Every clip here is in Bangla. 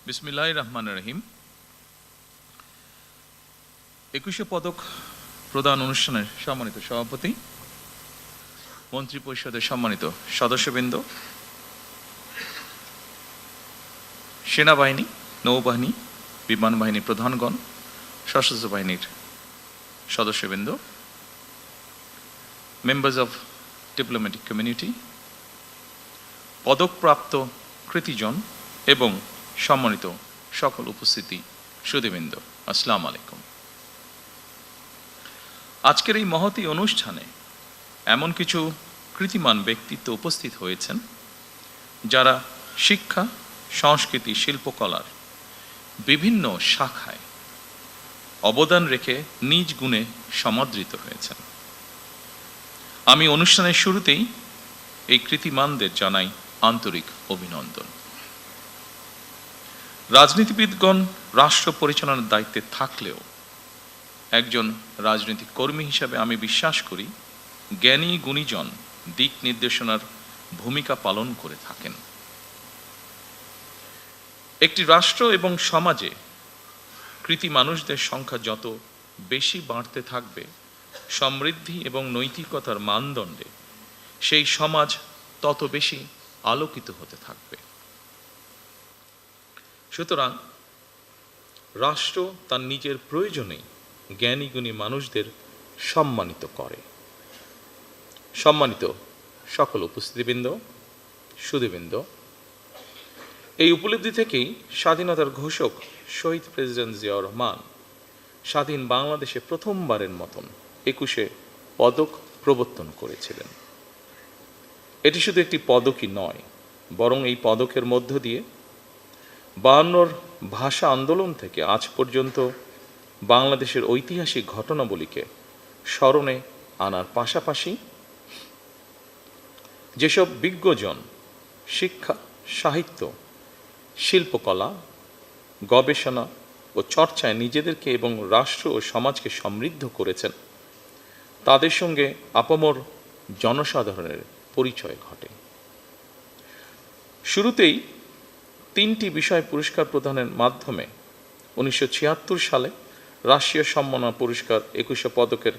বিসমিল্লাহির রহমানির রহিম। ২১শে পদক প্রদান অনুষ্ঠানের সম্মানিত সভাপতি, মন্ত্রী পরিষদের সম্মানিত সদস্যবৃন্দ, সেনাবাহিনী, নৌবাহিনী, বিমান বাহিনীর প্রধানগণ, সশস্ত্র বাহিনীর সদস্যবৃন্দ, মেম্বার্স অফ ডিপ্লোম্যাটিক কমিউনিটি, পদকপ্রাপ্ত কৃতিজন এবং সম্মানিত সকল উপস্থিতি সুধীবৃন্দ, আসসালামু আলাইকুম। আজকের এই মহতী অনুষ্ঠানে এমন কিছু কৃতিমান ব্যক্তিত্ব উপস্থিত হয়েছেন যারা শিক্ষা, সংস্কৃতি, শিল্পকলার বিভিন্ন শাখায় অবদান রেখে নিজ গুণে সমাদৃত হয়েছেন। আমি অনুষ্ঠানের শুরুতেই এই কৃতিমানদের জানাই আন্তরিক অভিনন্দন। রাজনীতিবিদগণ রাষ্ট্র পরিচালনার দায়িত্বে থাকলেও একজন রাজনৈতিক কর্মী হিসাবে আমি বিশ্বাস করি জ্ঞানী গুণীজন দিক নির্দেশনার ভূমিকা পালন করে থাকেন। একটি রাষ্ট্র এবং সমাজে কৃতি মানুষদের সংখ্যা যত বেশি বাড়তে থাকবে, সমৃদ্ধি এবং নৈতিকতার মানদণ্ডে সেই সমাজ তত বেশি আলোকিত হতে থাকবে। সুতরাং রাষ্ট্র তার নিজের প্রয়োজনেই জ্ঞানী গুণী মানুষদের সম্মানিত করে। সম্মানিত সকল উপস্থিতিবৃন্দ, সুধীবৃন্দ, এই উপলব্ধি থেকেই স্বাধীনতার ঘোষক শহীদ প্রেসিডেন্ট জিয়াউর রহমান স্বাধীন বাংলাদেশে প্রথমবারের মতন ২১শে পদক প্রবর্তন করেছিলেন। এটি শুধু একটি পদকই নয়, বরং এই পদকের মধ্য দিয়ে ৫২ ভাষা আন্দোলন থেকে আজ পর্যন্ত বাংলাদেশের ঐতিহাসিক ঘটনাবলীকে স্মরণে আনার পাশাপাশি যেসব বিজ্ঞজন শিক্ষা, সাহিত্য, শিল্পকলা, গবেষণা ও চর্চায় নিজেদেরকে এবং রাষ্ট্র ও সমাজকে সমৃদ্ধ করেছেন, তাদের সঙ্গে আপামর জনসাধারণের পরিচয় ঘটে। শুরুতেই ৩টি বিষয় পুরস্কার প্রদানের মাধ্যমে ১৯৭৬ সালে রাষ্ট্রীয় সম্মাননা পুরস্কার ২১শে পদকের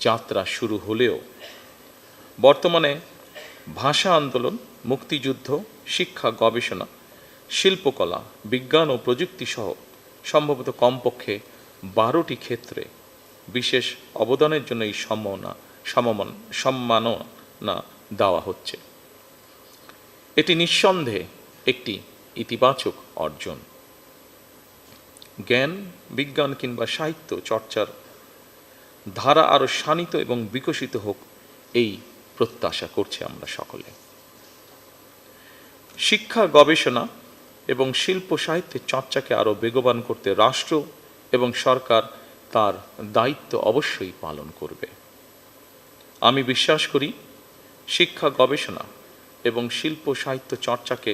যাত্রা শুরু হলেও বর্তমানে ভাষা আন্দোলন, মুক্তিযুদ্ধ, শিক্ষা, গবেষণা, শিল্পকলা, বিজ্ঞান ও প্রযুক্তি সহ সম্ভবত কমপক্ষে ১২টি ক্ষেত্রে বিশেষ অবদানের জন্য এই সম্মাননা দেওয়া হচ্ছে। এটি নিঃসন্দেহে একটি ইতিবাচক অর্জন। জ্ঞান, বিজ্ঞান কিংবা সাহিত্য চর্চার ধারা আরও শানিত এবং বিকশিত হোক, এই প্রত্যাশা করছি আমরা সকলে। শিক্ষা, গবেষণা এবং শিল্প সাহিত্যের চর্চাকে আরও বেগবান করতে রাষ্ট্র এবং সরকার তার দায়িত্ব অবশ্যই পালন করবে। আমি বিশ্বাস করি শিক্ষা, গবেষণা এবং শিল্প সাহিত্য চর্চাকে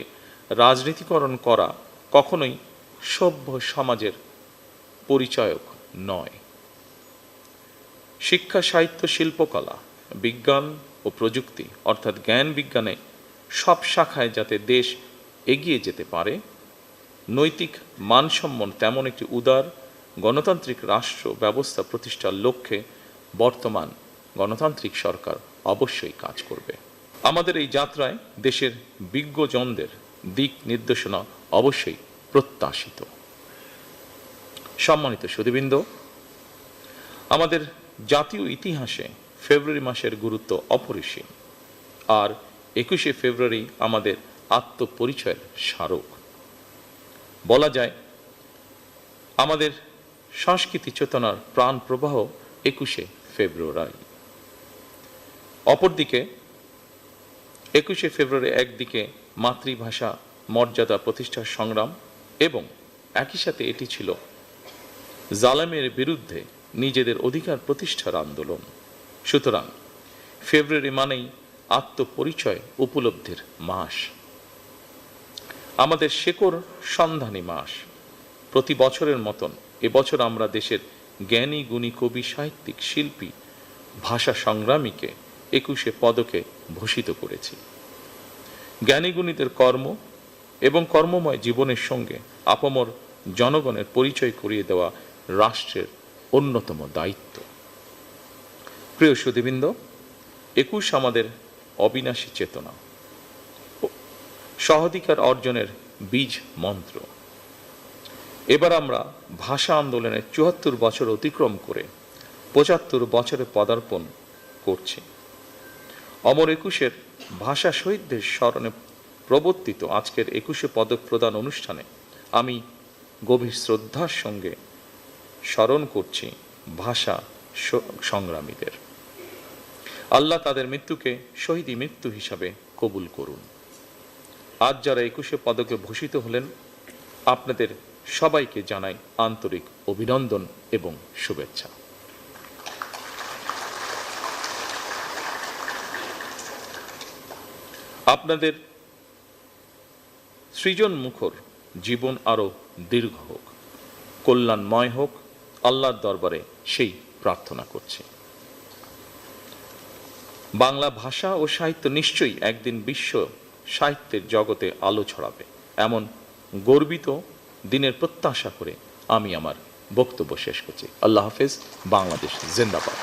রাজনীতিকরণ করা কখনোই সভ্য সমাজের পরিচায়ক নয়। শিক্ষা, সাহিত্য, শিল্পকলা, বিজ্ঞান ও প্রযুক্তি অর্থাৎ জ্ঞান বিজ্ঞানে সব শাখায় যাতে দেশ এগিয়ে যেতে পারে, নৈতিক মানসম্পন্ন তেমন একটি উদার গণতান্ত্রিক রাষ্ট্র ব্যবস্থা প্রতিষ্ঠার লক্ষ্যে বর্তমান গণতান্ত্রিক সরকার অবশ্যই কাজ করবে। আমাদের এই যাত্রায় দেশের বিজ্ঞজনদের দিক নির্দেশনা অবশ্যই প্রত্যাশিত। সম্মানিত সুধীবৃন্দ, আমাদের জাতীয় ইতিহাসে ফেব্রুয়ারি মাসের গুরুত্ব অপরিসীম, আর ২১শে ফেব্রুয়ারি আমাদের আত্মপরিচয়ের স্মারক। বলা যায় আমাদের সংস্কৃতি চেতনার প্রাণ প্রবাহ ২১শে ফেব্রুয়ারি। অপরদিকে ২১শে ফেব্রুয়ারি একদিকে মাতৃভাষা মর্যাদা প্রতিষ্ঠার সংগ্রাম এবং একই সাথে এটি ছিল জালেমের বিরুদ্ধে নিজেদের অধিকার প্রতিষ্ঠার আন্দোলন। সুতরাং ফেব্রুয়ারি মানেই আত্মপরিচয় উপলব্ধির মাস, আমাদের শেকড় সন্ধানী মাস। প্রতি বছরের মতন এবছর আমরা দেশের জ্ঞানী গুণী কবি, সাহিত্যিক, শিল্পী, ভাষা সংগ্রামীকে ২১শে পদকে ভূষিত করেছি। জ্ঞানী গুণীদের কর্ম এবং কর্মময় জীবনের সঙ্গে আপামর জনগণের পরিচয় করিয়ে দেওয়া রাষ্ট্রের অন্যতম দায়িত্ব। প্রিয় সুধীবৃন্দ, ২১ আমাদের অবিনাশী চেতনা, সহাধিকার অর্জনের বীজ মন্ত্র। এবার আমরা ভাষা আন্দোলনের ৭৪ বছর অতিক্রম করে ৭৫ বছরে পদার্পণ করছি। অমর ২১-এর ভাষা শহীদদের স্মরণে প্রবর্তিত আজকের ২১শে পদক প্রদান অনুষ্ঠানে আমি গভীর শ্রদ্ধার সঙ্গে স্মরণ করছি ভাষা সংগ্রামীদের। আল্লাহ তাদের মৃত্যুকে শহীদি মৃত্যু হিসাবে কবুল করুন। আজ যারা ২১শে পদকে ভূষিত হলেন, আপনাদের সবাইকে জানাই আন্তরিক অভিনন্দন এবং শুভেচ্ছা। আপনাদের সৃজন মুখর জীবন আরো দীর্ঘ হোক, কল্যাণময় হোক, আল্লাহর দরবারে সেই প্রার্থনা করছি। বাংলা ভাষা ও সাহিত্য নিশ্চয়ই একদিন বিশ্ব সাহিত্যের জগতে আলো ছড়াবে, এমন গর্বিত দিনের প্রত্যাশা করে আমি আমার বক্তব্য শেষ করছি। আল্লাহ হাফেজ। বাংলাদেশ জিন্দাবাদ।